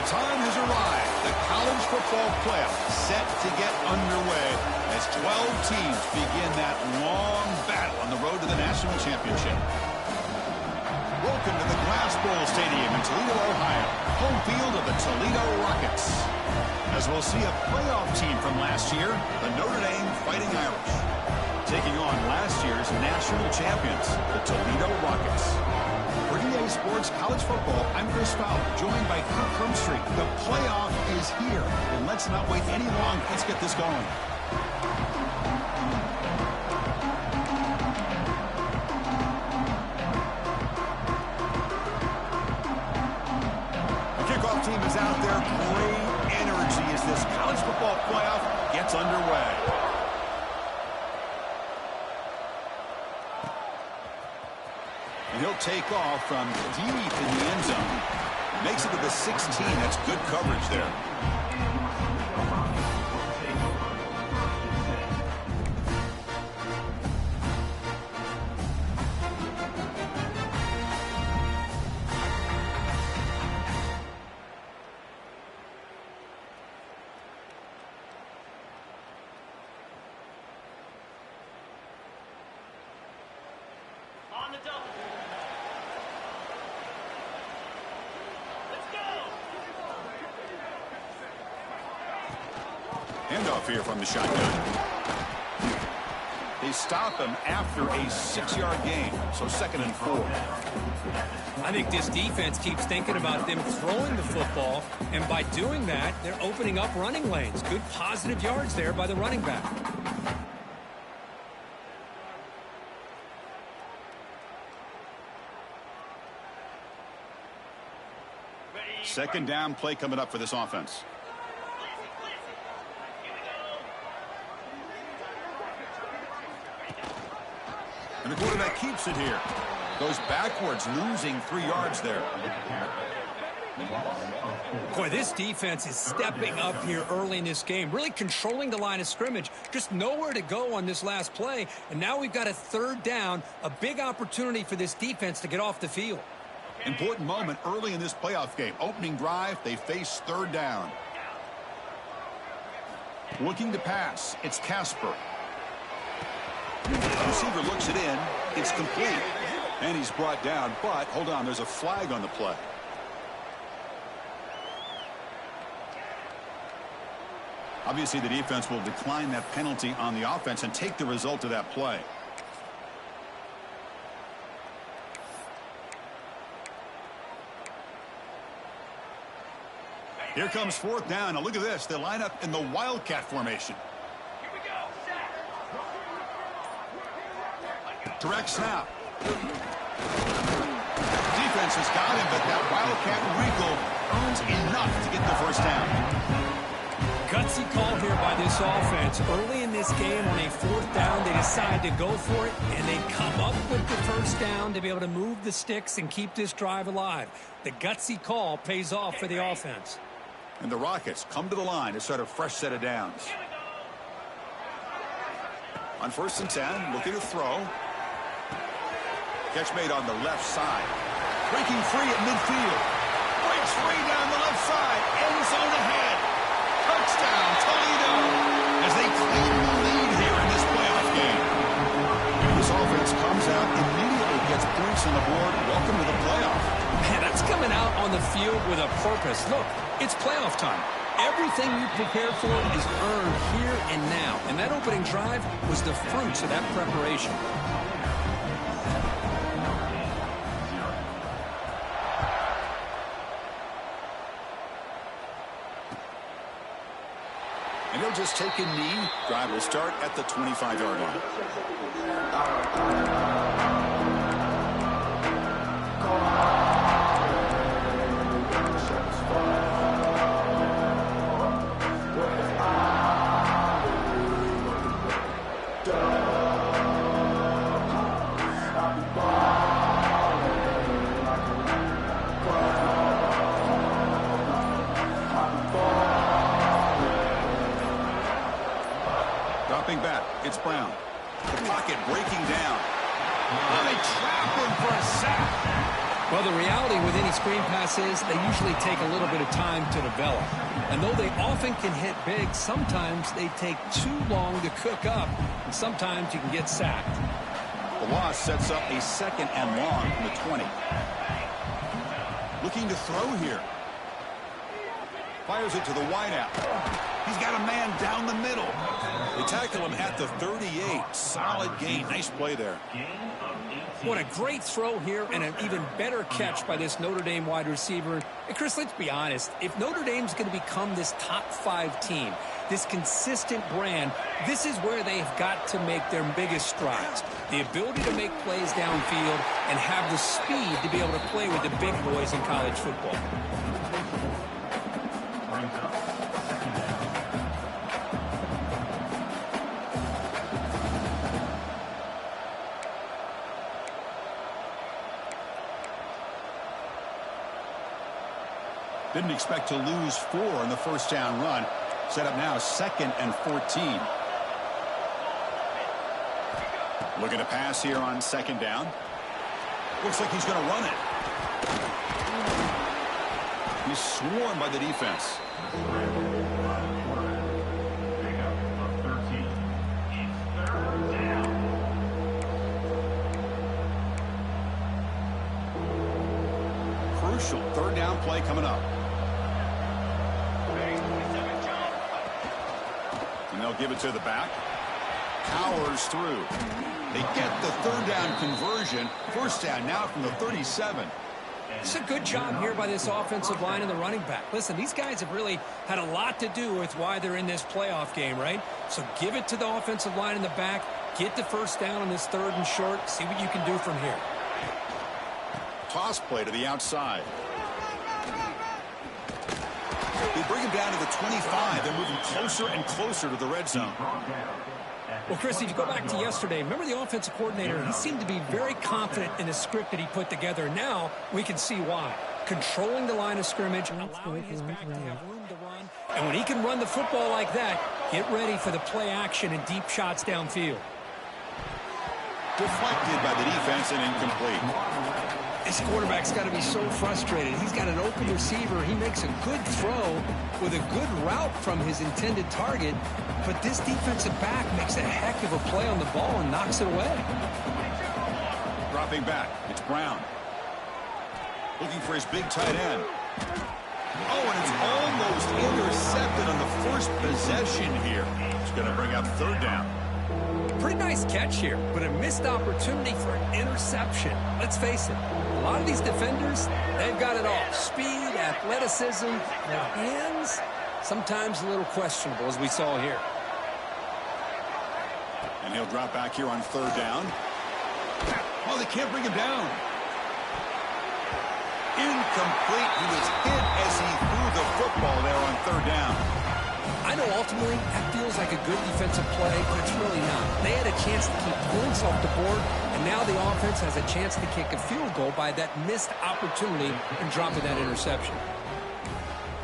time has arrived. The college football playoff set to get underway as 12 teams begin that long battle on the road to the national championship. Welcome to the Glass Bowl Stadium in Toledo, Ohio, home field of the Toledo Rockets. As we'll see a playoff team from last year, the Notre Dame Fighting Irish, taking on last year's national champions, the Toledo Rockets. For EA Sports College Football, I'm Chris Fowler, joined by Kirk Krumstreet. The playoff is here, and let's not wait any longer. Let's get this going. The kickoff team is out there. Great energy as this college football playoff gets underway. And he'll take off from deep in the end zone. Makes it to the 16. That's good coverage there. On the double. Handoff here from the shotgun. They stop him after a 6-yard gain, so 2nd and 4. I think this defense keeps thinking about them throwing the football, and by doing that, they're opening up running lanes. Good positive yards there by the running back. Second down play coming up for this offense. And the quarterback keeps it here. Goes backwards, losing 3 yards there. Boy, this defense is stepping up here early in this game, really controlling the line of scrimmage. Just nowhere to go on this last play, and now we've got a 3rd down, a big opportunity for this defense to get off the field. Important moment early in this playoff game. Opening drive, they face 3rd down. Looking to pass, it's Casper. The receiver looks it in. It's complete. And he's brought down, but hold on, there's a flag on the play. Obviously, the defense will decline that penalty on the offense and take the result of that play. Here comes 4th down. Now look at this. They line up in the Wildcat formation. Here we go. Set. Direct snap. Defense has got him, but that Wildcat wrinkle earns enough to get the 1st down. Gutsy call here by this offense. Early in this game on a 4th down, they decide to go for it, and they come up with the 1st down to be able to move the sticks and keep this drive alive. The gutsy call pays off for the offense. And the Rockets come to the line to start a fresh set of downs. On 1st and 10, looking to throw. Catch made on the left side. Breaking free at midfield. Breaks free down the left side. End zone ahead. Touchdown, Toledo, as they claim the lead here in this playoff game. This offense comes out, immediately gets points on the board. Welcome to the playoff. Man, that's coming out on the field with a purpose. Look, it's playoff time. Everything you prepare for is earned here and now. And that opening drive was the fruits of that preparation. And he'll just take a knee. Drive will start at the 25-yard line. Dropping back, it's Brown. The pocket breaking down. Oh, they trap him for a sack. Well, the reality with any screen pass is they usually take a little bit of time to develop. And though they often can hit big, sometimes they take too long to cook up, and sometimes you can get sacked. The loss sets up a 2nd and long from the 20. Looking to throw here. Fires it to the wideout. He's got a man down the middle. They tackle him at the 38. Solid gain. Nice play there. What a great throw here and an even better catch by this Notre Dame wide receiver. And Chris, let's be honest. If Notre Dame's going to become this top 5 team, this consistent brand, this is where they've got to make their biggest strides. The ability to make plays downfield and have the speed to be able to play with the big boys in college football. Didn't expect to lose 4 in the first down run. Set up now 2nd and 14. Looking to pass here on 2nd down. Looks like he's going to run it. He's swarmed by the defense. Crucial 3rd down play coming up. And they'll give it to the back. Powers through. They get the 3rd down conversion. 1st down now from the 37. It's a good job here by this offensive line and the running back. Listen, these guys have really had a lot to do with why they're in this playoff game, right? So give it to the offensive line in the back. Get the 1st down on this 3rd and short. See what you can do from here. Toss play to the outside. They bring him down to the 25. They're moving closer and closer to the red zone. Well, Chris, if you go back to yesterday, remember the offensive coordinator, he seemed to be very confident in the script that he put together. Now we can see why. Controlling the line of scrimmage, allowing his back to have room to run. And when he can run the football like that, get ready for the play action and deep shots downfield. Deflected by the defense and incomplete. This quarterback's got to be so frustrated. He's got an open receiver. He makes a good throw with a good route from his intended target, but this defensive back makes a heck of a play on the ball and knocks it away. Dropping back, it's Brown. Looking for his big tight end. Oh, and it's almost intercepted on the first possession here. It's going to bring up 3rd down. Pretty nice catch here, but a missed opportunity for an interception. Let's face it, a lot of these defenders, they've got it all. Speed, athleticism, their hands, sometimes a little questionable, as we saw here. And he'll drop back here on 3rd down. Oh, they can't bring him down. Incomplete. He was hit as he threw the football there on 3rd down. I know ultimately that feels like a good defensive play, but it's really not. They had a chance to keep points off the board, and now the offense has a chance to kick a field goal by that missed opportunity and dropping that interception.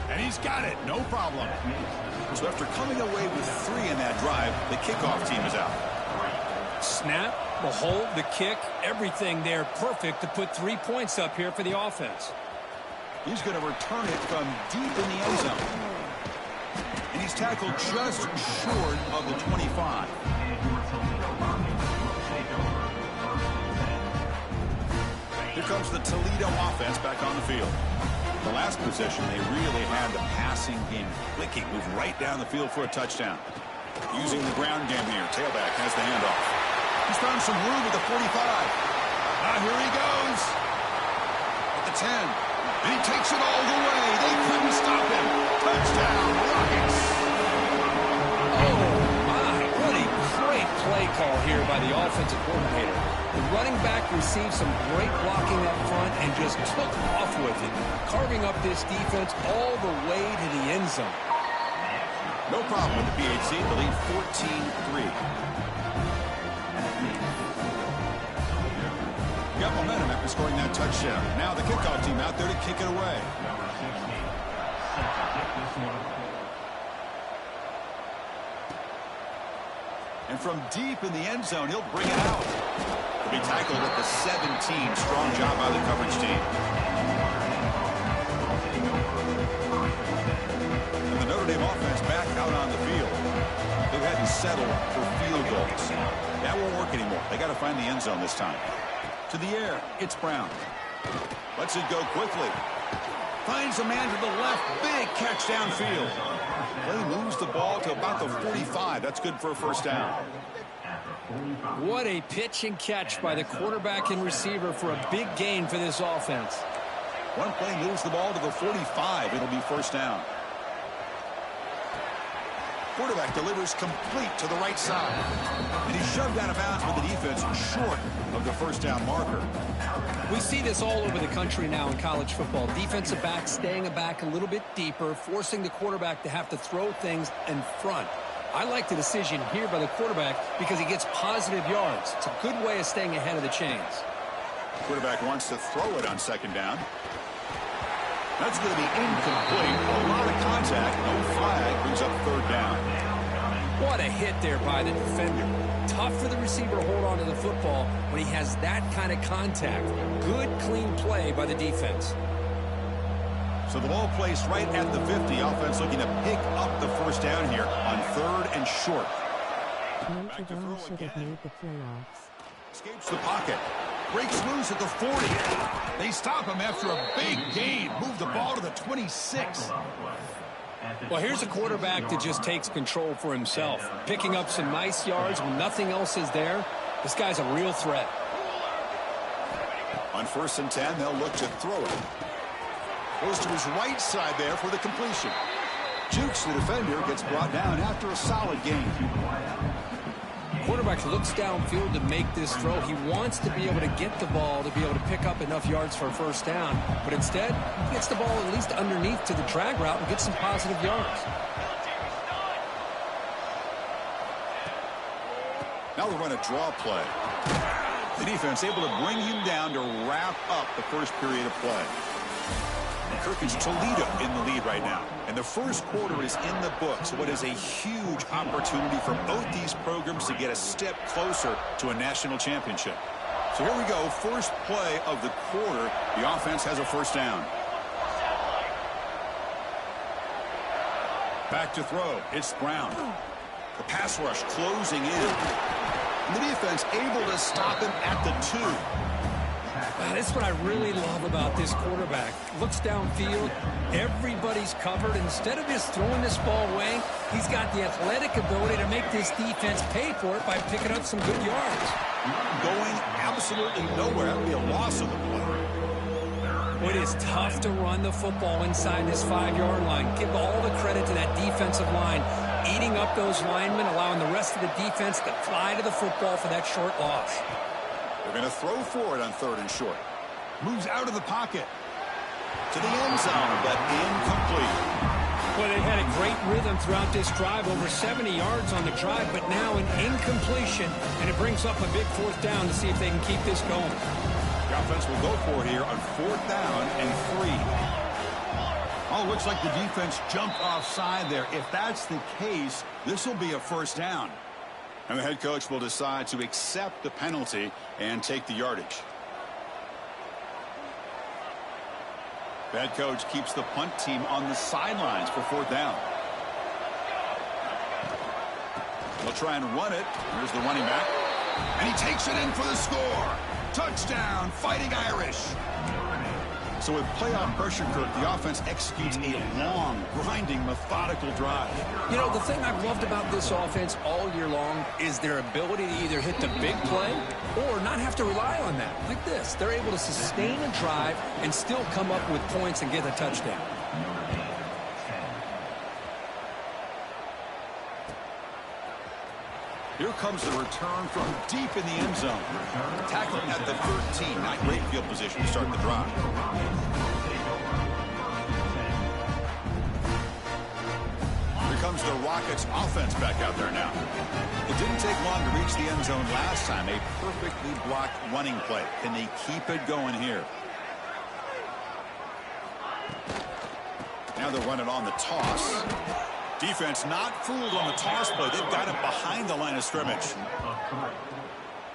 And he's got it, no problem. So after coming away with 3 in that drive, the kickoff team is out. Snap, the hold, the kick, everything there perfect to put 3 points up here for the offense. He's going to return it from deep in the end zone. And he's tackled just short of the 25. Here comes the Toledo offense back on the field. The last possession, they really had the passing game clicking, moved right down the field for a touchdown. Using the ground game here, tailback has the handoff. He's found some room at the 45. Now here he goes. At the 10. And he takes it all the way. They couldn't stop him. Touchdown, Rockets. Oh, my. What a great play call here by the offensive coordinator. The running back received some great blocking up front and just took off with it, carving up this defense all the way to the end zone. No problem with the PHC. The lead 14-3. Got momentum after scoring that touchdown. Now the kickoff team out there to kick it away. And from deep in the end zone, he'll bring it out. To be tackled at the 17. Strong job by the coverage team. And the Notre Dame offense back out on the field. They've had to settle for field goals. That won't work anymore. They got to find the end zone this time. To the air, it's Brown. Lets it go quickly. Finds a man to the left. Big catch downfield. Play moves the ball to about the 45. That's good for a first down. What a pitch and catch by the quarterback and receiver for a big gain for this offense. One play moves the ball to the 45. It'll be first down. Quarterback delivers complete to the right side. And he's shoved out of bounds with the defense short of the first down marker. We see this all over the country now in college football. Defensive backs staying back a little bit deeper, forcing the quarterback to have to throw things in front. I like the decision here by the quarterback because he gets positive yards. It's a good way of staying ahead of the chains. Quarterback wants to throw it on second down. That's going to be incomplete. A lot of contact. No flag. Brings up third down. What a hit there by the defender. Tough for the receiver to hold on to the football when he has that kind of contact. Good, clean play by the defense. So the ball placed right at the 50. Offense looking to pick up the first down here on third and short. Back to throw again. Escapes the pocket. Breaks loose at the 40. They stop him after a big gain. Move the ball to the 26. Well, here's a quarterback that just takes control for himself. Picking up some nice yards when nothing else is there. This guy's a real threat. On 1st and 10, they'll look to throw it. Goes to his right side there for the completion. Jukes the defender, gets brought down after a solid gain. Quarterback looks downfield to make this throw. He wants to be able to get the ball to be able to pick up enough yards for a first down. But instead, he gets the ball at least underneath to the drag route and gets some positive yards. Now they'll run a draw play. The defense able to bring him down to wrap up the first period of play. Kirk's Toledo in the lead right now. And the first quarter is in the books. What is a huge opportunity for both these programs to get a step closer to a national championship. So here we go. First play of the quarter. The offense has a first down. Back to throw. It's Brown. The pass rush closing in. And the defense able to stop him at the 2. That's what I really love about this quarterback. Looks downfield. Everybody's covered. Instead of just throwing this ball away, he's got the athletic ability to make this defense pay for it by picking up some good yards. Going absolutely nowhere. That would be a loss of the play. It is tough to run the football inside this 5-yard line. Give all the credit to that defensive line. Eating up those linemen, allowing the rest of the defense to fly to the football for that short loss. They're going to throw for it on third and short. Moves out of the pocket. To the end zone, but incomplete. Well, they've had a great rhythm throughout this drive. Over 70 yards on the drive, but now an incompletion. And it brings up a big fourth down to see if they can keep this going. The offense will go for it here on 4th down and 3. Oh, looks like the defense jumped offside there. If that's the case, this will be a first down. And the head coach will decide to accept the penalty and take the yardage. The head coach keeps the punt team on the sidelines for 4th down. They'll try and run it. Here's the running back. And he takes it in for the score. Touchdown, Fighting Irish. So with playoff pressure, Kirk, the offense executes a long, grinding, methodical drive. You know, the thing I've loved about this offense all year long is their ability to either hit the big play or not have to rely on that. Like this, they're able to sustain a drive and still come up with points and get a touchdown. Here comes the return from deep in the end zone. Tackling at the 13. Not great field position to start the drive. Here comes the Rockets offense back out there now. It didn't take long to reach the end zone last time. A perfectly blocked running play. Can they keep it going here? Now they'll run it on the toss. Defense not fooled on the toss play. They've got him behind the line of scrimmage.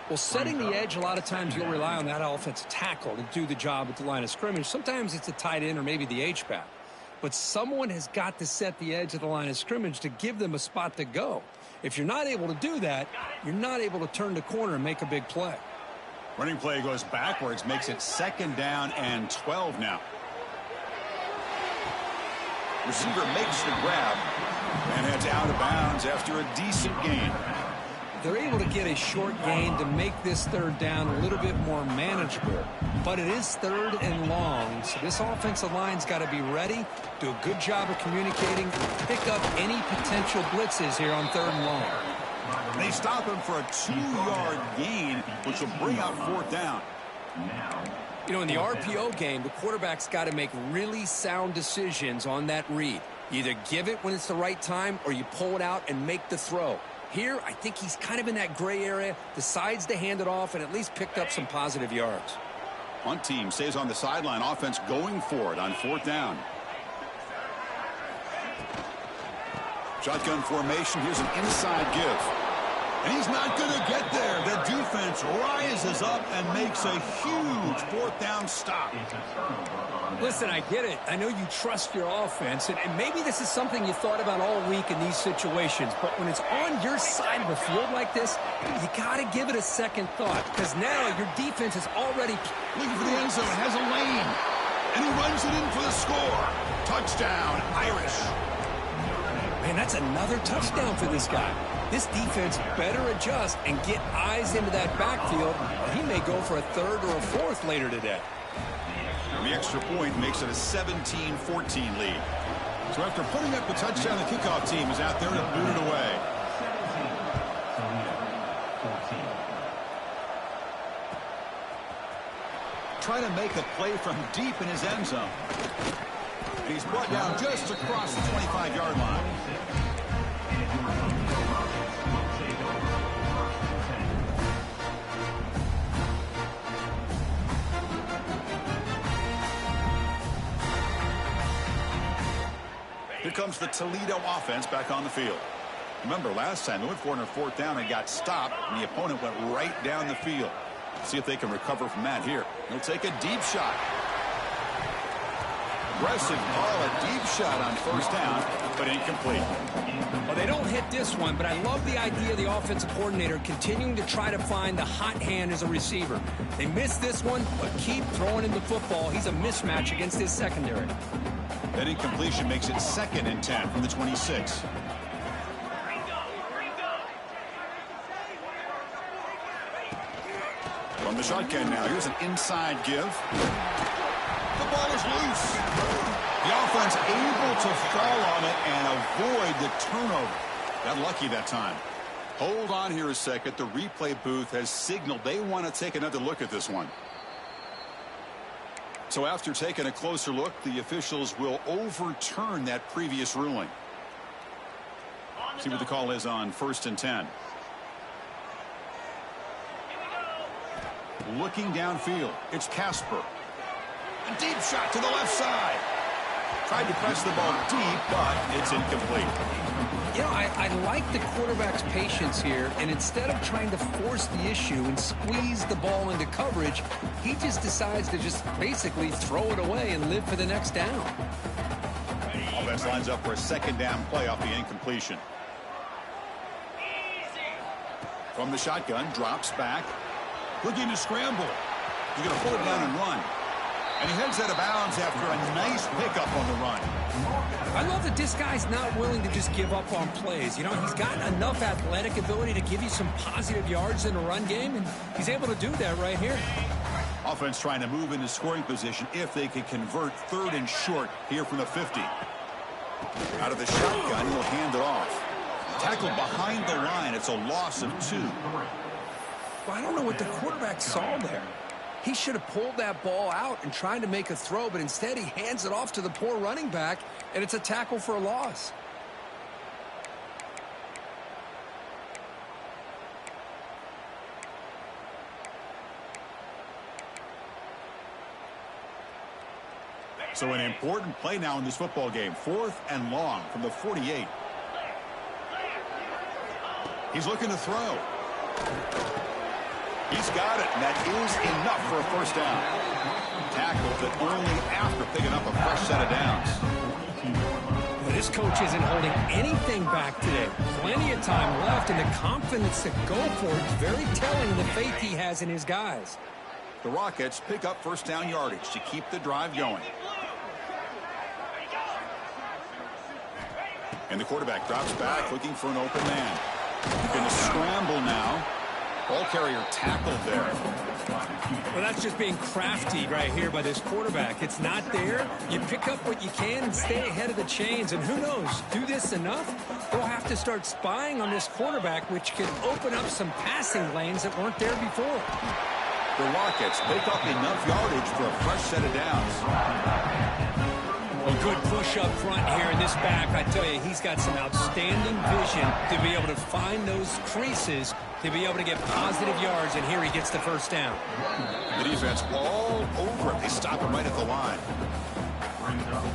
Well, setting the edge, a lot of times you'll rely on that offensive tackle to do the job at the line of scrimmage. Sometimes it's a tight end or maybe the H-back. But someone has got to set the edge of the line of scrimmage to give them a spot to go. If you're not able to do that, you're not able to turn the corner and make a big play. Running play goes backwards, makes it 2nd down and 12 now. Receiver makes the grab and heads out of bounds after a decent gain. They're able to get a short gain to make this 3rd down a little bit more manageable. But it is 3rd and long, so this offensive line's got to be ready, do a good job of communicating, pick up any potential blitzes here on 3rd and long. They stop him for a 2-yard gain, which will bring out 4th down. You know, in the RPO game, the quarterback's got to make really sound decisions on that read. You either give it when it's the right time or you pull it out and make the throw. Here, I think he's kind of in that gray area, decides to hand it off, and at least picked up some positive yards. Punt team stays on the sideline. Offense going for it on 4th down. Shotgun formation. Here's an inside give. And he's not going to get there. The defense rises up and makes a huge 4th down stop. Listen, I get it. I know you trust your offense, and maybe this is something you thought about all week in these situations, but when it's on your side of the field like this, you got to give it a second thought, because now your defense is already looking for the end zone, has a lane, and he runs it in for the score. Touchdown, Irish. Man, that's another touchdown for this guy. This defense better adjust and get eyes into that backfield, or he may go for a 3rd or a 4th later today. The extra point makes it a 17-14 lead. So after putting up the touchdown, the kickoff team is out there to boot it away. Trying to make a play from deep in his end zone. And he's brought down just across the 25-yard line. Here comes the Toledo offense back on the field. Remember, last time they went for it on 4th down and got stopped, and the opponent went right down the field. See if they can recover from that here. He'll take a deep shot. Aggressive call, a deep shot on 1st down, but incomplete. Well, they don't hit this one, but I love the idea of the offensive coordinator continuing to try to find the hot hand as a receiver. They missed this one, but keep throwing him the football. He's a mismatch against his secondary. That incompletion makes it 2nd and 10 from the 26. From the shotgun now, here's an inside give. The ball is loose. The offense able to fall on it and avoid the turnover. Got lucky that time. Hold on here a second. The replay booth has signaled they want to take another look at this one. So after taking a closer look, the officials will overturn that previous ruling. See what the call is on 1st and 10. Looking downfield, it's Casper. A deep shot to the left side. Tried to press the ball deep, but it's incomplete. You know, I like the quarterback's patience here, and instead of trying to force the issue and squeeze the ball into coverage, he just decides to just basically throw it away and live for the next down. Offense lines up for a 2nd down play off the incompletion. From the shotgun, drops back. Looking to scramble. He's going to pull it down and run. And he heads out of bounds after a nice pickup on the run. I love that this guy's not willing to just give up on plays. You know, he's got enough athletic ability to give you some positive yards in the run game, and he's able to do that right here. Offense trying to move into scoring position if they can convert 3rd and short here from the 50. Out of the shotgun, he'll hand it off. Tackled behind the line. It's a loss of 2. Well, I don't know what the quarterback saw there. He should have pulled that ball out and tried to make a throw, but instead he hands it off to the poor running back, and it's a tackle for a loss. So an important play now in this football game. 4th and long from the 48. He's looking to throw. He's got it, and that is enough for a first down. Tackled it only after picking up a fresh set of downs. This coach isn't holding anything back today. Plenty of time left, and the confidence to go for it is very telling of the faith he has in his guys. The Rockets pick up first down yardage to keep the drive going. And the quarterback drops back looking for an open man. Going to scramble now. Ball carrier tackled there. Well, that's just being crafty right here by this quarterback. It's not there. You pick up what you can and stay ahead of the chains. And who knows, do this enough, they'll have to start spying on this quarterback, which can open up some passing lanes that weren't there before. The Rockets pick up enough yardage for a fresh set of downs. A good push up front here in this back. I tell you, he's got some outstanding vision to be able to find those creases, to be able to get positive yards, and here he gets the first down. The defense all over it. They stop him right at the line.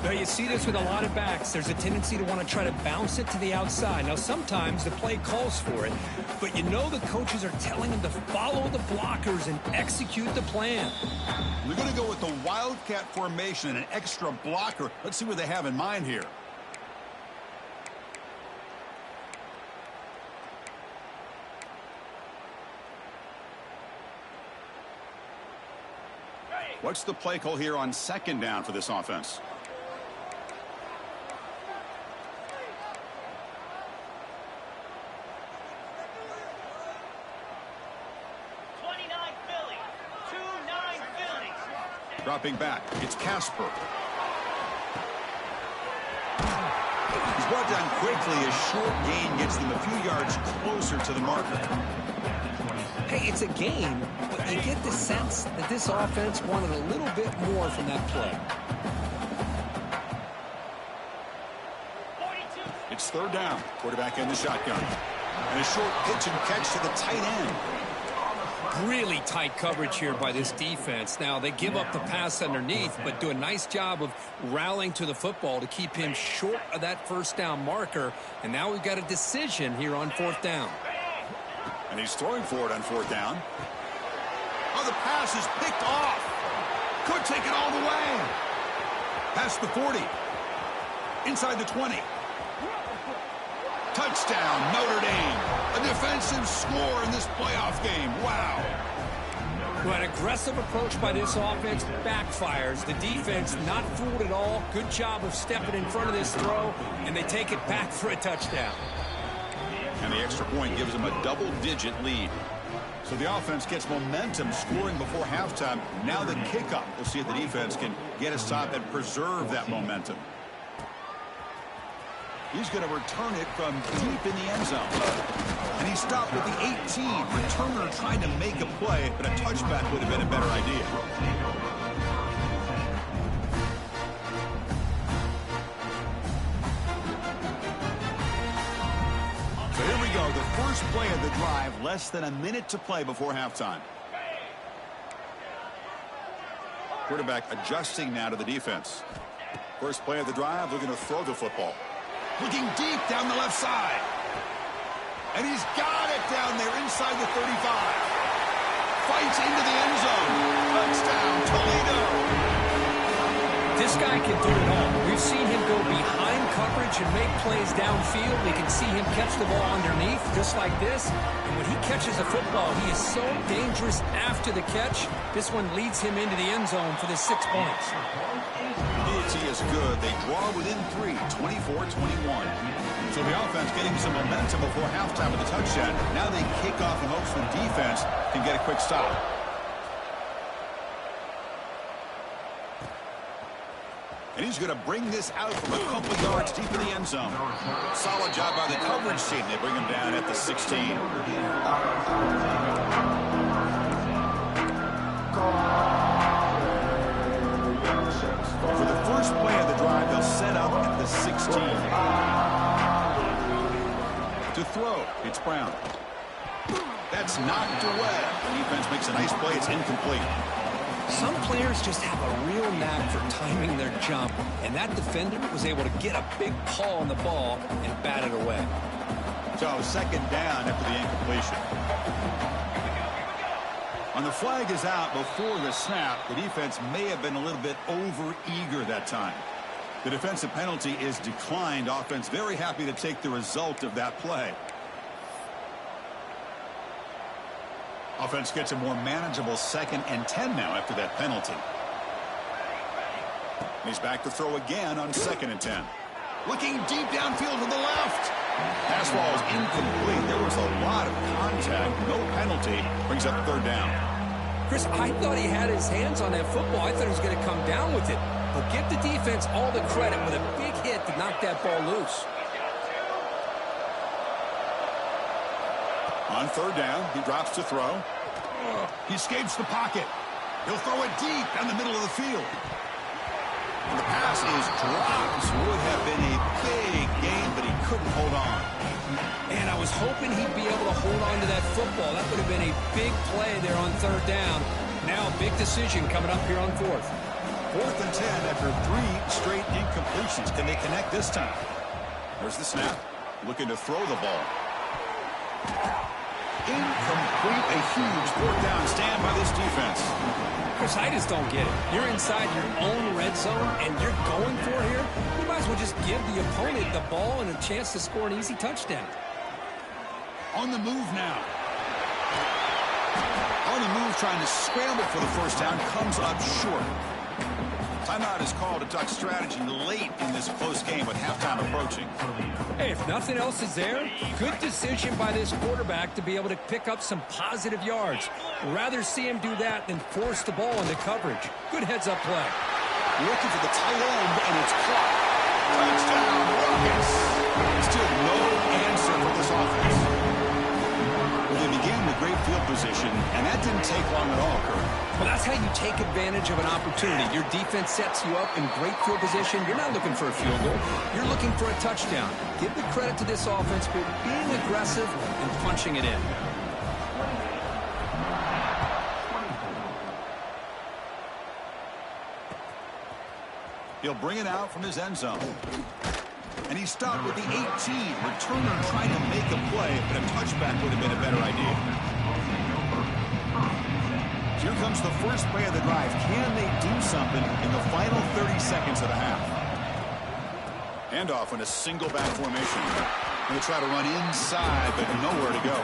Now, you see this with a lot of backs. There's a tendency to want to try to bounce it to the outside. Now, sometimes the play calls for it, but you know the coaches are telling them to follow the blockers and execute the plan. We're going to go with the Wildcat formation and an extra blocker. Let's see what they have in mind here. What's the play call here on second down for this offense? Dropping back, it's Casper. He's brought down quickly. A short gain gets them a few yards closer to the marker. Hey, it's a game, but you get the sense that this offense wanted a little bit more from that play. It's third down. Quarterback in the shotgun. And a short pitch and catch to the tight end. Really tight coverage here by this defense. Now, they give up the pass underneath, but do a nice job of rallying to the football to keep him short of that first down marker. And now we've got a decision here on fourth down. And he's throwing for it on fourth down. Oh, the pass is picked off. Could take it all the way. Past the 40. Inside the 20. Touchdown, Notre Dame. A defensive score in this playoff game. Wow. Well, an aggressive approach by this offense backfires. The defense not fooled at all. Good job of stepping in front of this throw, and they take it back for a touchdown. And the extra point gives them a double-digit lead. So the offense gets momentum scoring before halftime. Now the kickoff. We'll see if the defense can get a stop and preserve that momentum. He's going to return it from deep in the end zone. And he stopped with the 18. Returner trying to make a play, but a touchback would have been a better idea. So here we go. The first play of the drive. Less than a minute to play before halftime. Quarterback adjusting now to the defense. First play of the drive, looking to throw the football. Looking deep down the left side. And he's got it down there inside the 35. Fights into the end zone. Touchdown, Toledo. This guy can do it all. We've seen him go behind coverage and make plays downfield. We can see him catch the ball underneath, just like this. And when he catches a football, he is so dangerous after the catch. This one leads him into the end zone for the 6 points. Ability is good. They draw within 3, 24-21. So the offense getting some momentum before halftime with a touchdown. Now they kick off in hopes the defense can get a quick stop. And he's going to bring this out from a couple yards deep in the end zone. Solid job by the coverage team. They bring him down at the 16. For the first play of the drive, they'll set up at the 16. To throw, it's Brown. That's knocked away. The defense makes a nice play. It's incomplete. Some players just have a real knack for timing their jump, and that defender was able to get a big paw on the ball and bat it away. So second down after the incompletion. On the flag is out before the snap. The defense may have been a little bit over-eager that time. The defensive penalty is declined. Offense very happy to take the result of that play. Offense gets a more manageable 2nd and 10 now after that penalty. He's back to throw again on 2nd and 10. Looking deep downfield to the left. Pass ball is incomplete. There was a lot of contact. No penalty. Brings up 3rd down. Chris, I thought he had his hands on that football. I thought he was going to come down with it. But give the defense all the credit with a big hit to knock that ball loose. On 3rd down, he drops to throw. He escapes the pocket. He'll throw it deep down the middle of the field. And the pass is dropped. Would have been a big gain, but he couldn't hold on. And I was hoping he'd be able to hold on to that football. That would have been a big play there on 3rd down. Now a big decision coming up here on 4th. 4th and 10 after 3 straight incompletions. Can they connect this time? There's the snap. Looking to throw the ball. Incomplete. A huge 4th down stand by this defense. Chris, I just don't get it. You're inside your own red zone, and you're going for it here. You might as well just give the opponent the ball and a chance to score an easy touchdown. On the move now. On the move, trying to scramble for the 1st down. Comes up short. Timeout is called to duck strategy late in this close game with halftime approaching. Hey, if nothing else is there, good decision by this quarterback to be able to pick up some positive yards. Rather see him do that than force the ball into coverage. Good heads-up play. Looking for the tight end, and it's caught. Touchdown, Rockets. Still no answer for this offense. Well, they began with great field position, and that didn't take long at all, Kurt. Well, that's how you take advantage of an opportunity. Your defense sets you up in great field position. You're not looking for a field goal. You're looking for a touchdown. Give the credit to this offense for being aggressive and punching it in. He'll bring it out from his end zone. And he stopped with the 18. Returner trying to make a play, but a touchback would have been a better idea. Here comes the first play of the drive. Can they do something in the final 30 seconds of the half? Handoff in a single back formation. Going to try to run inside, but nowhere to go.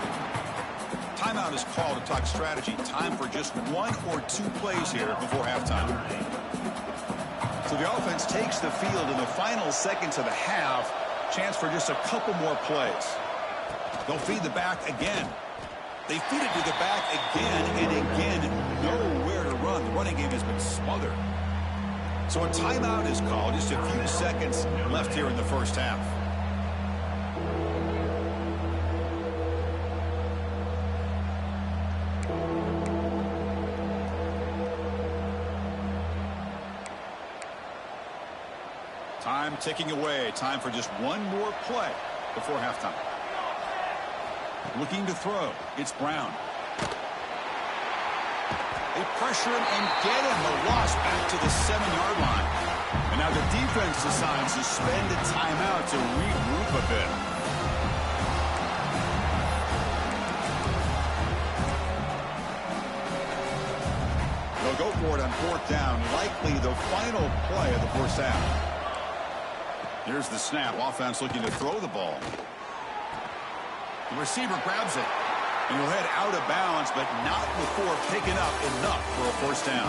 Timeout is called to talk strategy. Time for just 1 or 2 plays here before halftime. So the offense takes the field in the final seconds of the half. Chance for just a couple more plays. They'll feed the back again. They feed it to the back again and again. Nowhere to run. The running game has been smothered. So a timeout is called. Just a few seconds left here in the first half. Time ticking away. Time for just one more play before halftime. Looking to throw. It's Brown. They pressure him and get him. The loss back to the 7-yard line. And now the defense decides to spend a timeout to regroup a bit. They'll go for it on 4th down. Likely the final play of the first half. Here's the snap. Offense looking to throw the ball. The receiver grabs it, and he'll head out of bounds, but not before picking up enough for a first down.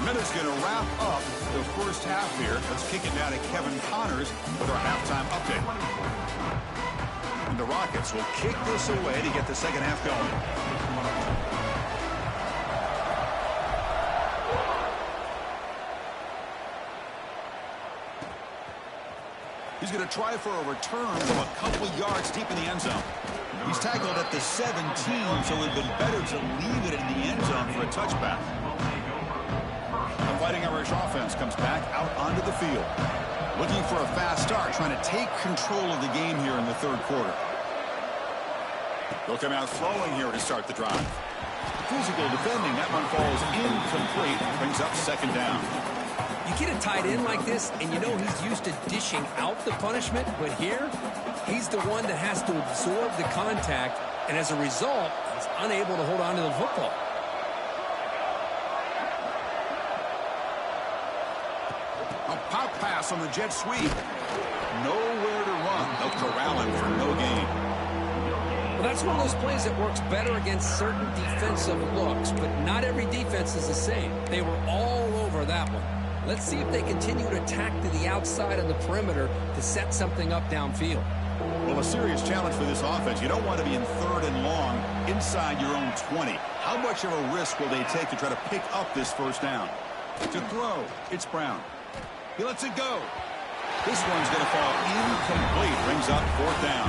Miller's going to wrap up the first half here. Let's kick it down to Kevin Connors with our halftime update. And the Rockets will kick this away to get the second half going. He's going to try for a return from a couple yards deep in the end zone. He's tackled at the 17, so it would have been better to leave it in the end zone for a touchback. The Fighting Irish offense comes back out onto the field. Looking for a fast start, trying to take control of the game here in the third quarter. They'll come out throwing here to start the drive. Physical defending. That one falls incomplete. Brings up second down. You get a tight end like this, and you know he's used to dishing out the punishment, but here, he's the one that has to absorb the contact, and as a result, he's unable to hold on to the football. Pop pass on the jet sweep. Nowhere to run. They'll corral him for no gain. Well, that's one of those plays that works better against certain defensive looks, but not every defense is the same. They were all over that one. Let's see if they continue to attack to the outside of the perimeter to set something up downfield. Well, a serious challenge for this offense. You don't want to be in 3rd and long inside your own 20. How much of a risk will they take to try to pick up this first down? To throw, it's Brown. He lets it go. This one's going to fall incomplete. Brings up 4th down.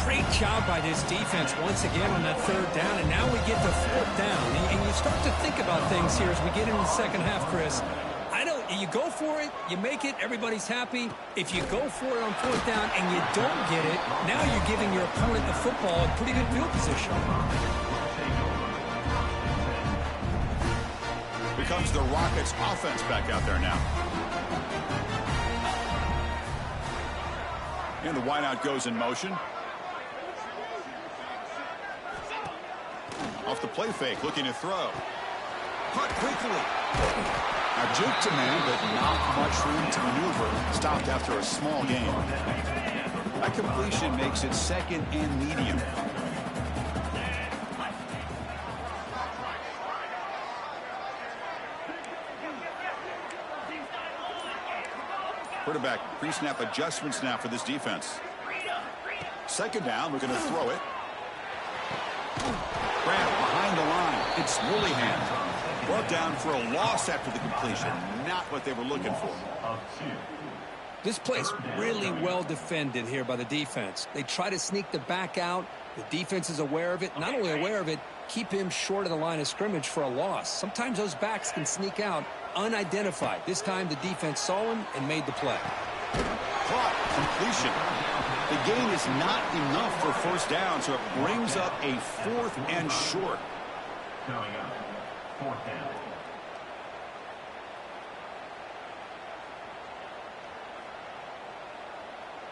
Great job by this defense once again on that 3rd down, and now we get to 4th down. And you start to think about things here as we get into the second half, Chris. I know you go for it, you make it, everybody's happy. If you go for it on 4th down and you don't get it, now you're giving your opponent the football in pretty good field position. Becomes the Rockets offense back out there now. And the wideout goes in motion. Off the play fake, looking to throw. Caught quickly. Now juke to man, but not much room to maneuver. Stopped after a small gain. That completion makes it 2nd and medium. Quarterback pre-snap adjustments now for this defense. 2nd down, we're going to throw it. Grant behind the line. It's Woollyhan. Brought down for a loss after the completion. Not what they were looking for. This play's really well defended here by the defense. They try to sneak the back out. The defense is aware of it. Not only aware of it, keep him short of the line of scrimmage for a loss. Sometimes those backs can sneak out unidentified. This time the defense saw him and made the play. Caught. Completion. The gain is not enough for 1st down, so it brings up a 4th and short. Coming up, 4th down.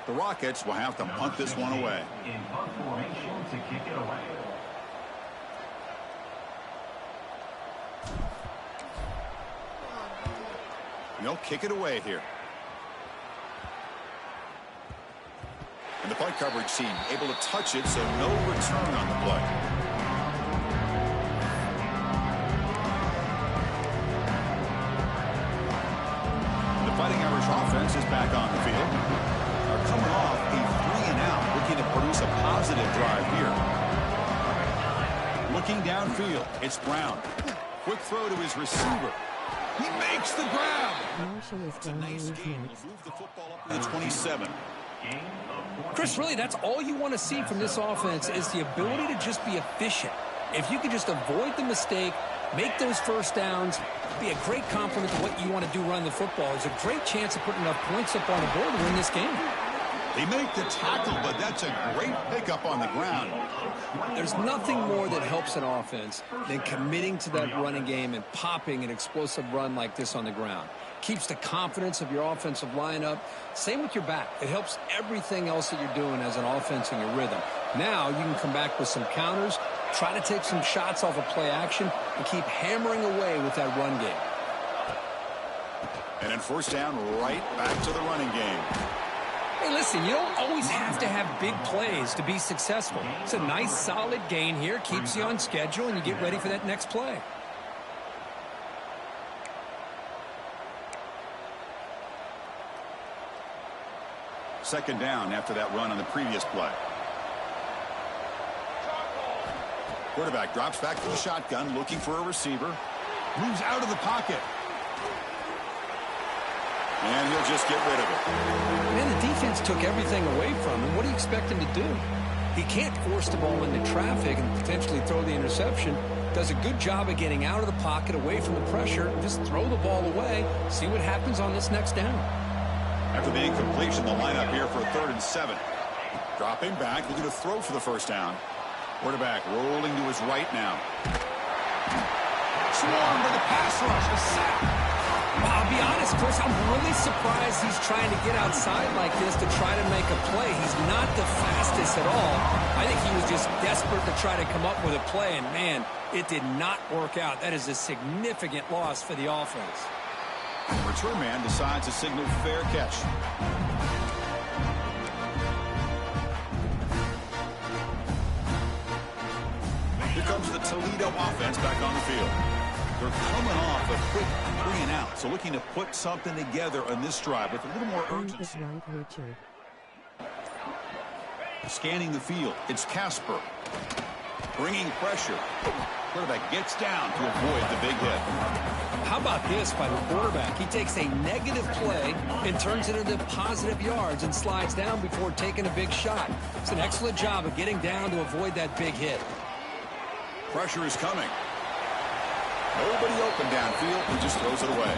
The Rockets will have to punt this one away. In punt formation to kick it away. They'll kick it away here. And the punt coverage team able to touch it, so no return on the play. The Fighting Irish offense is back on the field. Are coming off a 3-and-out, looking to produce a positive drive here. Looking downfield, it's Brown. Quick throw to his receiver. He makes the grab. It's a nice game. He'll move the football up to the 27. Chris, really, that's all you want to see from this offense is the ability to just be efficient. If you can just avoid the mistake, make those 1st downs, be a great compliment to what you want to do running the football. There's a great chance of putting enough points up on the board to win this game. They make the tackle, but that's a great pickup on the ground. There's nothing more that helps an offense than committing to that running game and popping an explosive run like this on the ground. Keeps the confidence of your offensive lineup. Same with your back. It helps everything else that you're doing as an offense in your rhythm. Now you can come back with some counters, try to take some shots off of play action, and keep hammering away with that run game. And then 1st down, right back to the running game. Hey, listen, you don't always have to have big plays to be successful. It's a nice, solid gain here. Keeps you on schedule, and you get ready for that next play. Second down after that run on the previous play. Quarterback drops back to the shotgun, looking for a receiver. Moves out of the pocket. And he'll just get rid of it. Man, the defense took everything away from him. What do you expect him to do? He can't force the ball into traffic and potentially throw the interception. Does a good job of getting out of the pocket, away from the pressure. Just throw the ball away. See what happens on this next down. After the incompletion, the lineup here for a 3rd and 7. Dropping back, looking to throw for the 1st down. Quarterback rolling to his right now. Swarmed by the pass rush. A sack. Well, I'll be honest, Chris, I'm really surprised he's trying to get outside like this to try to make a play. He's not the fastest at all. I think he was just desperate to try to come up with a play, and, man, it did not work out. That is a significant loss for the offense. The return man decides to signal fair catch. Here comes the Toledo offense back on the field. They're coming off a quick 3-and-out, so looking to put something together on this drive with a little more urgency. Scanning the field, it's Casper. Bringing pressure. Quarterback gets down to avoid the big hit. How about this by the quarterback? He takes a negative play and turns it into positive yards and slides down before taking a big shot. It's an excellent job of getting down to avoid that big hit. Pressure is coming. Nobody open downfield. He just throws it away.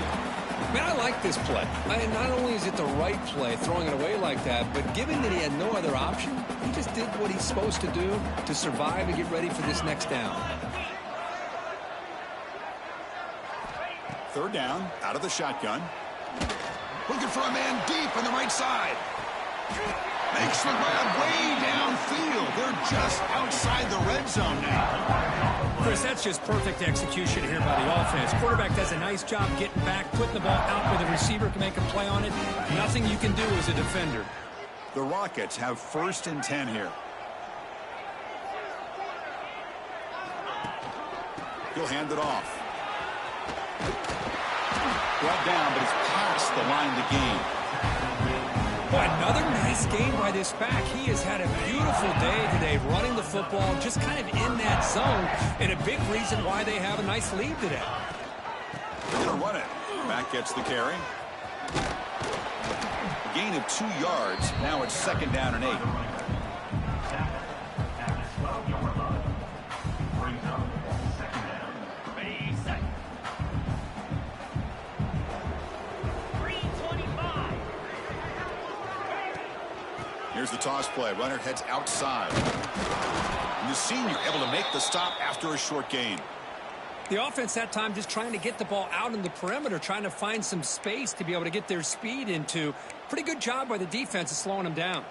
Man, I like this play. Not only is it the right play, throwing it away like that, but given that he had no other option, he just did what he's supposed to do to survive and get ready for this next down. Third down, out of the shotgun. Looking for a man deep on the right side. Makes the grab way downfield. They're just outside the red zone now. Chris, that's just perfect execution here by the offense. Quarterback does a nice job getting back, putting the ball out where the receiver can make a play on it. Nothing you can do as a defender. The Rockets have 1st and 10 here. He'll hand it off. Brought down, but it's past the line to gain. Boy, another nice game by this back. He has had a beautiful day today running the football, just kind of in that zone, and a big reason why they have a nice lead today. They're going to run it. Back gets the carry. A gain of 2 yards. Now it's 2nd down and 8. Here's the toss play. Runner heads outside. And the senior able to make the stop after a short gain. The offense that time just trying to get the ball out in the perimeter, trying to find some space to be able to get their speed into. Pretty good job by the defense of slowing them down.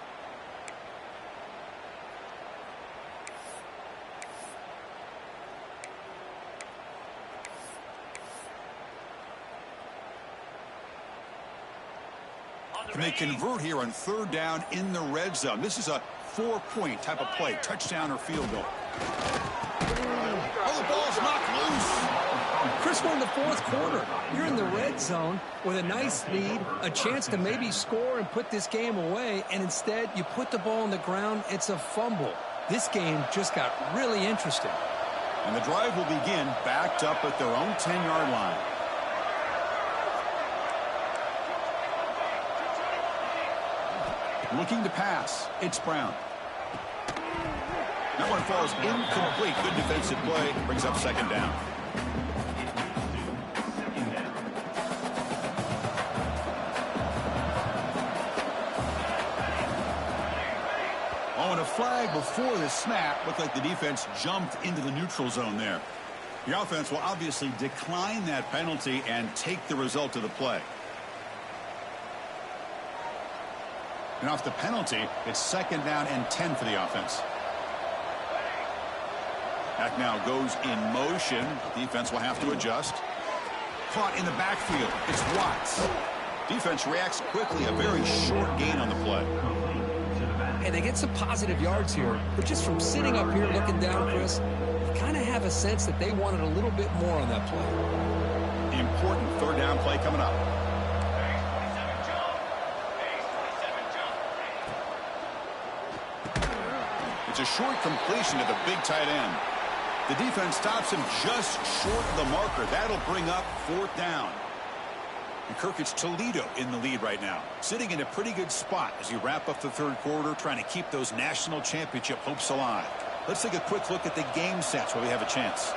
Can they convert here on 3rd down in the red zone? This is a 4-point type of play, touchdown or field goal. Oh, the ball's knocked loose. Chris, we're in the 4th quarter. You're in the red zone with a nice lead, a chance to maybe score and put this game away, and instead you put the ball on the ground. It's a fumble. This game just got really interesting. And the drive will begin backed up at their own 10-yard line. Looking to pass. It's Brown. That one falls incomplete. Good defensive play. Brings up 2nd down. Oh, and a flag before the snap. Looked like the defense jumped into the neutral zone there. The offense will obviously decline that penalty and take the result of the play. And off the penalty, it's 2nd down and 10 for the offense. Back now goes in motion. Defense will have to adjust. Caught in the backfield. It's Watts. Defense reacts quickly. A very short gain on the play. Hey, they get some positive yards here, but just from sitting up here looking down, Chris, you kind of have a sense that they wanted a little bit more on that play. Important 3rd down play coming up. It's a short completion to the big tight end. The defense stops him just short of the marker. That'll bring up 4th down. And Kirk, it's Toledo in the lead right now. Sitting in a pretty good spot as you wrap up the 3rd quarter, trying to keep those national championship hopes alive. Let's take a quick look at the game sets where we have a chance.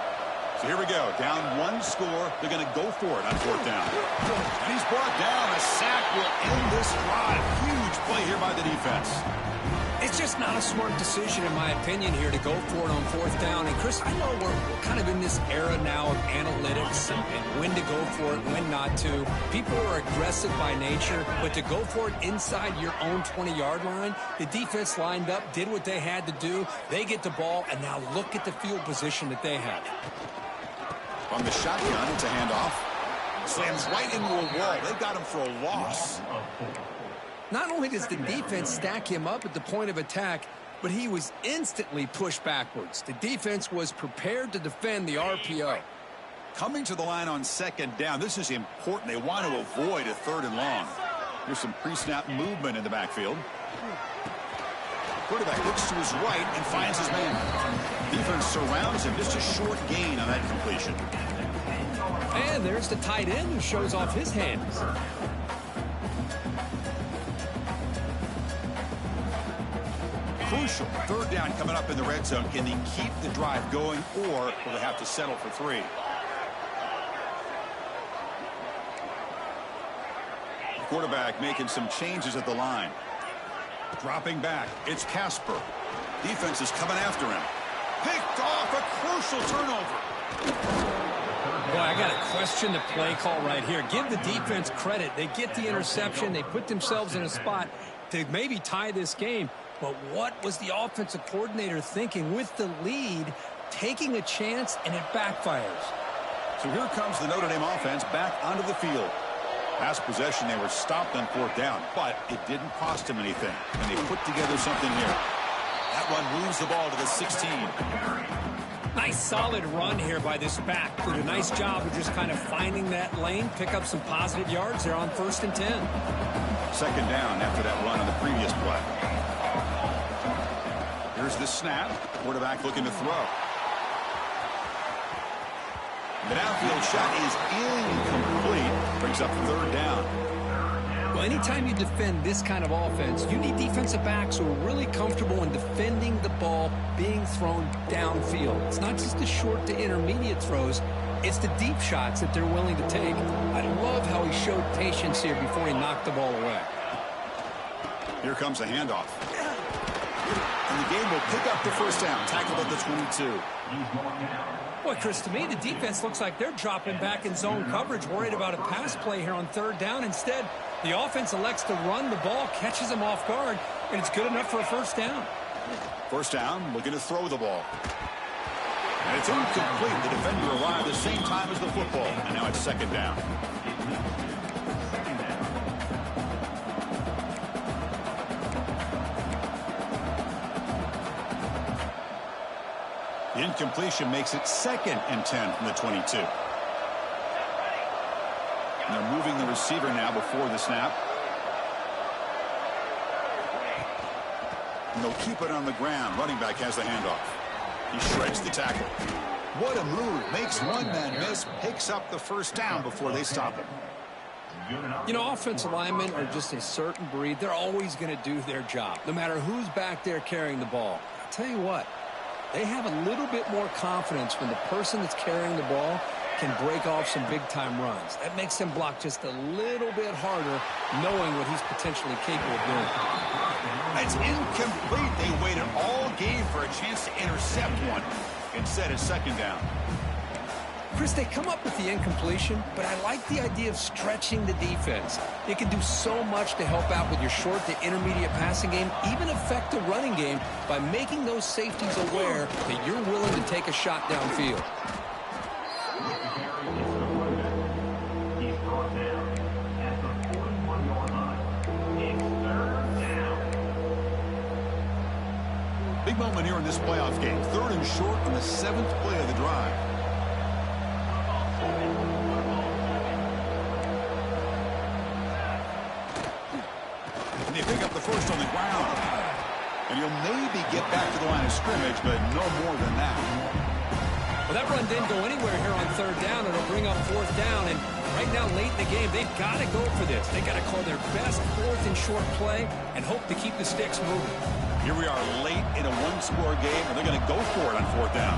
So here we go. Down 1 score. They're going to go for it on 4th down. And he's brought down. A sack will end this drive. Huge play here by the defense. It's just not a smart decision, in my opinion, here to go for it on 4th down. And, Chris, I know we're kind of in this era now of analytics and when to go for it, when not to. People are aggressive by nature, but to go for it inside your own 20-yard line, the defense lined up, did what they had to do. They get the ball, and now look at the field position that they have. From the shotgun, it's a handoff. Slams right into a wall. They got him for a loss. Not only does the defense stack him up at the point of attack, but he was instantly pushed backwards. The defense was prepared to defend the RPO. Coming to the line on second down, this is important. They want to avoid a 3rd and long. Here's some pre-snap movement in the backfield. Quarterback looks to his right and finds his man. Defense surrounds him. Just a short gain on that completion. And there's the tight end who shows off his hands. Crucial. 3rd down coming up in the red zone. Can they keep the drive going, or will they have to settle for 3? Quarterback making some changes at the line. Dropping back. It's Casper. Defense is coming after him. Picked off. A crucial turnover. Boy, I got to question the play call right here. Give the defense credit. They get the interception. They put themselves in a spot to maybe tie this game. But what was the offensive coordinator thinking with the lead, taking a chance, and it backfires? So here comes the Notre Dame offense back onto the field. Last possession, they were stopped on 4th down, but it didn't cost them anything. And they put together something here. That run moves the ball to the 16. Nice solid run here by this back. Did a nice job of just kind of finding that lane, pick up some positive yards there on 1st and 10. 2nd down after that run on the previous play. Here's the snap. Quarterback looking to throw. The downfield shot is incomplete. Brings up 3rd down. Well, anytime you defend this kind of offense, you need defensive backs who are really comfortable in defending the ball being thrown downfield. It's not just the short to intermediate throws. It's the deep shots that they're willing to take. I love how he showed patience here before he knocked the ball away. Here comes a handoff. And the game will pick up the 1st down. Tackled at the 22. Boy, Chris, to me, the defense looks like they're dropping back in zone coverage, worried about a pass play here on 3rd down. Instead, the offense elects to run the ball, catches them off guard, and it's good enough for a 1st down. 1st down, looking to throw the ball. And it's incomplete. The defender arrived the same time as the football. And now it's 2nd down. The incompletion makes it 2nd and 10 from the 22. And they're moving the receiver now before the snap. And they'll keep it on the ground. Running back has the handoff. He shreds the tackle. What a move. Makes one man miss. Picks up the 1st down before they stop him. You know, offensive linemen are just a certain breed. They're always going to do their job, no matter who's back there carrying the ball. I'll tell you what. They have a little bit more confidence when the person that's carrying the ball can break off some big-time runs. That makes them block just a little bit harder, knowing what he's potentially capable of doing. It's incomplete. They waited all game for a chance to intercept one. Instead, it's 2nd down. Chris, they come up with the incompletion, but I like the idea of stretching the defense. They can do so much to help out with your short to intermediate passing game, even affect the running game by making those safeties aware that you're willing to take a shot downfield. He's brought down at the 41-yard line. It's 3rd down. Big moment here in this playoff game. 3rd and short on the 7th play of the drive. They pick up the 1st on the ground. And you'll maybe get back to the line of scrimmage, but no more than that. Well, that run didn't go anywhere here on 3rd down. It'll bring up 4th down. And right now, late in the game, they've got to go for this. They've got to call their best 4th and short play and hope to keep the sticks moving. Here we are late in a 1-score game, and they're going to go for it on 4th down.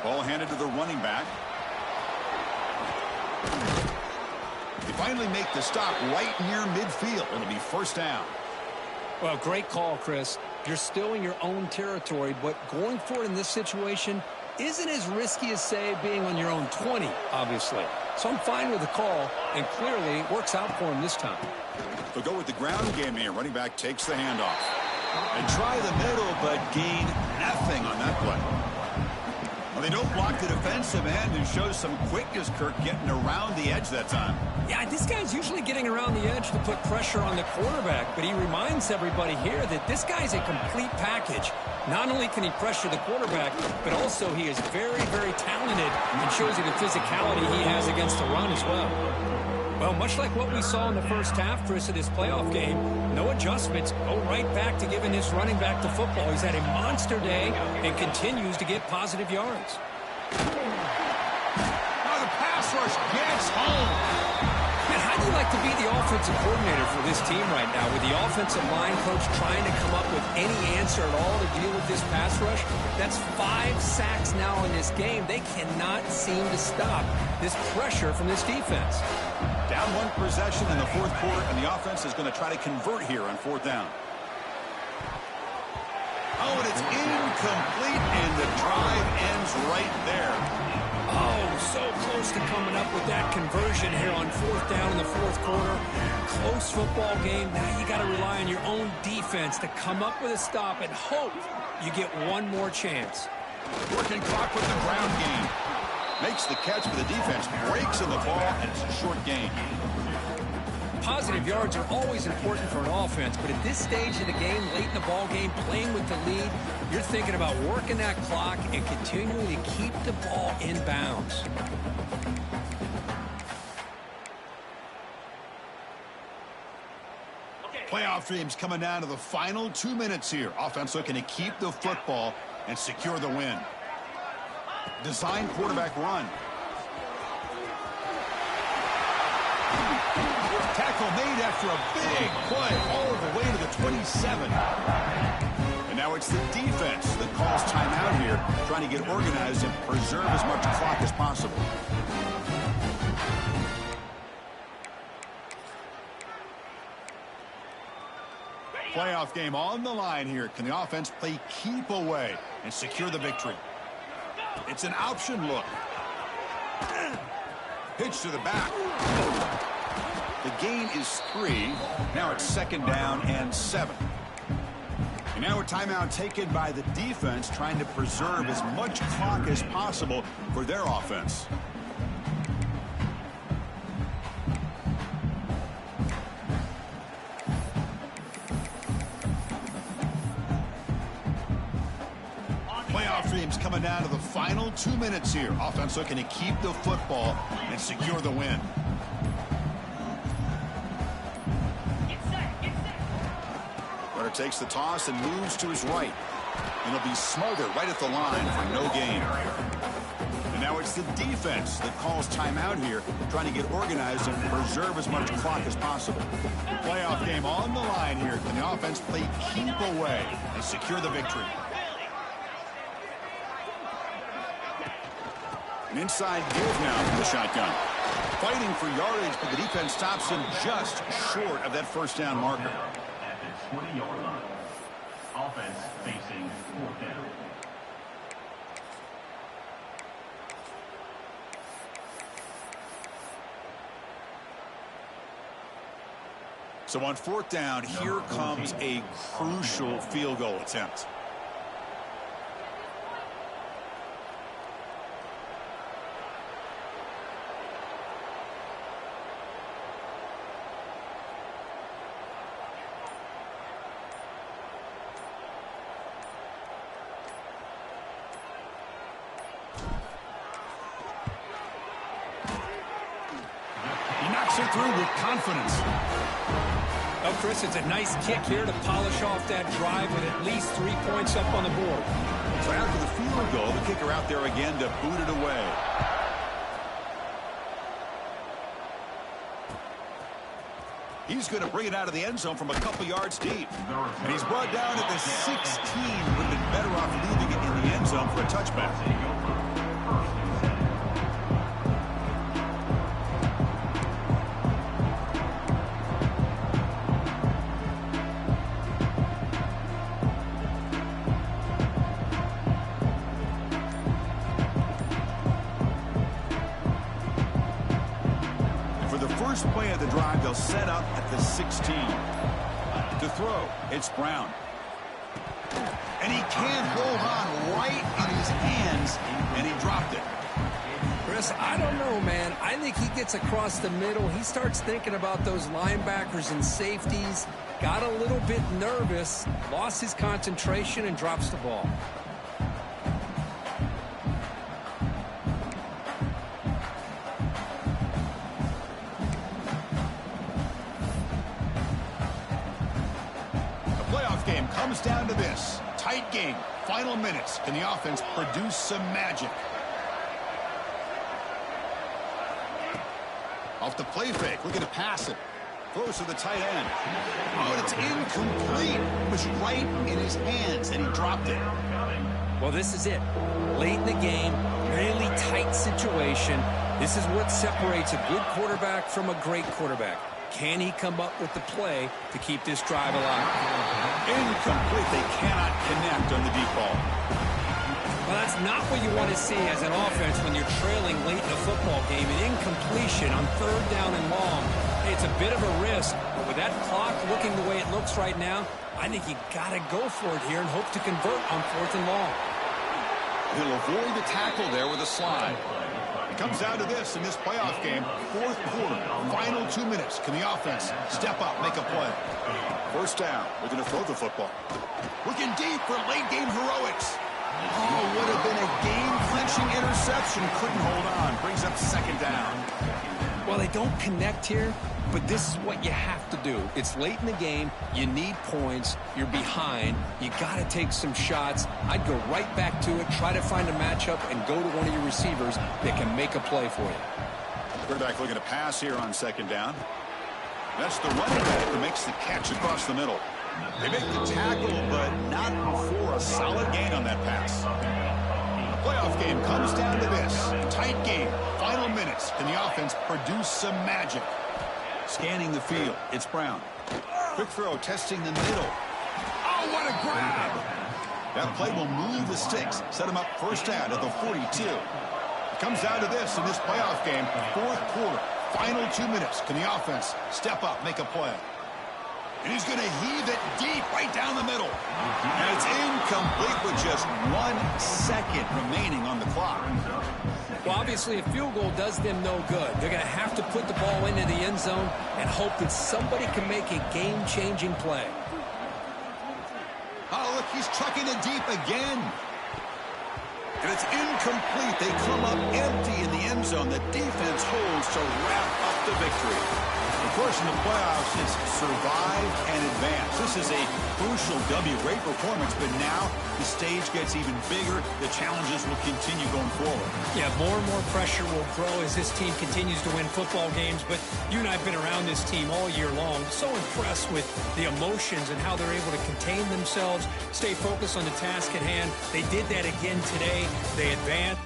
Ball handed to the running back. They finally make the stop right near midfield. It'll be 1st down. Well, great call, Chris. You're still in your own territory, but going for it in this situation isn't as risky as, say, being on your own 20, obviously. So I'm fine with the call, and clearly it works out for him this time. They'll go with the ground game here. Running back takes the handoff. And try the middle, but gain nothing on that play. They don't block the defensive end and show some quickness, Kirk, getting around the edge that time. Yeah, this guy's usually getting around the edge to put pressure on the quarterback, but he reminds everybody here that this guy's a complete package. Not only can he pressure the quarterback, but also he is very, very talented and shows you the physicality he has against the run as well. Well, much like what we saw in the first half, Chris, of this playoff game, no adjustments, go right back to giving this running back to football. He's had a monster day and continues to get positive yards. Now the pass rush gets home. Man, how do you like to be the offensive coordinator for this team right now, with the offensive line coach trying to come up with any answer at all to deal with this pass rush? That's 5 sacks now in this game. They cannot seem to stop this pressure from this defense. Down 1 possession in the fourth quarter, and the offense is going to try to convert here on 4th down. Oh, and it's incomplete, and the drive ends right there. Oh, so close to coming up with that conversion here on 4th down in the fourth quarter. Close football game. Now you got to rely on your own defense to come up with a stop and hope you get one more chance. Working clock with the ground game. Makes the catch for the defense, breaks in the ball, and it's a short gain. Positive yards are always important for an offense, but at this stage of the game, late in the ball game, playing with the lead, you're thinking about working that clock and continuing to keep the ball in bounds. Playoff dreams coming down to the final 2 minutes here. Offense looking to keep the football and secure the win. Design quarterback run. Tackle made after a big play all the way to the 27. And now it's the defense that calls timeout here, trying to get organized and preserve as much clock as possible. Playoff game on the line here. Can the offense play keep away and secure the victory? It's an option look. Pitch to the back. The gain is 3. Now it's 2nd down and 7. And now a timeout taken by the defense, trying to preserve as much clock as possible for their offense. Playoff dreams coming down to the final 2 minutes here. Offense looking to keep the football and secure the win. Runner takes the toss and moves to his right. And he'll be smothered right at the line for no gain. And now it's the defense that calls timeout here, trying to get organized and preserve as much clock as possible. Playoff game on the line here. Can the offense play keep away and secure the victory? An inside give now from the shotgun. Fighting for yardage, but the defense stops him just short of that 1st down marker. At the 20-yard line. Offense facing 4th down. So on 4th down, here comes a crucial field goal attempt. It through with confidence. Oh, Chris, it's a nice kick here to polish off that drive with at least 3 points up on the board. So after the field goal, the kicker out there again to boot it away. He's going to bring it out of the end zone from a couple yards deep. And he's brought down at the 16. Would have been better off leaving it in the end zone for a touchback. First play of the drive, they'll set up at the 16. To throw, it's Brown. And he can't hold on right in his hands, and he dropped it. Chris, I don't know, man. I think he gets across the middle. He starts thinking about those linebackers and safeties. Got a little bit nervous, lost his concentration, and drops the ball. The playoff game comes down to this. Tight game. Final minutes. Can the offense produce some magic? Off the play fake, looking to pass it. Throws to the tight end. Oh, and it's incomplete. It was right in his hands, and he dropped it. Well, this is it. Late in the game, really tight situation. This is what separates a good quarterback from a great quarterback. Can he come up with the play to keep this drive alive? Incomplete. They cannot connect on the deep ball. Well, that's not what you want to see as an offense when you're trailing late in a football game. An incompletion on 3rd down and long. Hey, it's a bit of a risk, but with that clock looking the way it looks right now, I think you got to go for it here and hope to convert on 4th and long. He'll avoid the tackle there with a slide. It comes down to this in this playoff game. 4th quarter, final 2 minutes. Can the offense step up, make a play? 1st down. They're going to throw the football. Looking deep for late game heroics. Oh, would have been a game-clinching interception. Couldn't hold on. Brings up 2nd down. Well, they don't connect here, but this is what you have to do. It's late in the game. You need points. You're behind. You got to take some shots. I'd go right back to it, try to find a matchup, and go to one of your receivers that can make a play for you. Quarterback looking to pass here on 2nd down. That's the running back who makes the catch across the middle. They make the tackle, but not before a solid gain on that pass. The playoff game comes down to this. Tight game. Final minutes. Can the offense produce some magic? Scanning the field. It's Brown. Quick throw, testing the middle. Oh, what a grab! That play will move the sticks. Set him up 1st down at the 42. It comes down to this in this playoff game. 4th quarter. Final 2 minutes. Can the offense step up, make a play? And he's going to heave it deep right down the middle. And it's incomplete with just 1 second remaining on the clock. Well, obviously, a field goal does them no good. They're going to have to put the ball into the end zone and hope that somebody can make a game-changing play. Oh, look, he's trucking it deep again. And it's incomplete. They come up empty in the end zone. The defense holds to wrap up the victory. Of course, in the playoffs, it's survive and advance. This is a crucial W. Great performance, but now the stage gets even bigger. The challenges will continue going forward. Yeah, more and more pressure will grow as this team continues to win football games, but you and I have been around this team all year long. So impressed with the emotions and how they're able to contain themselves, stay focused on the task at hand. They did that again today. They advanced.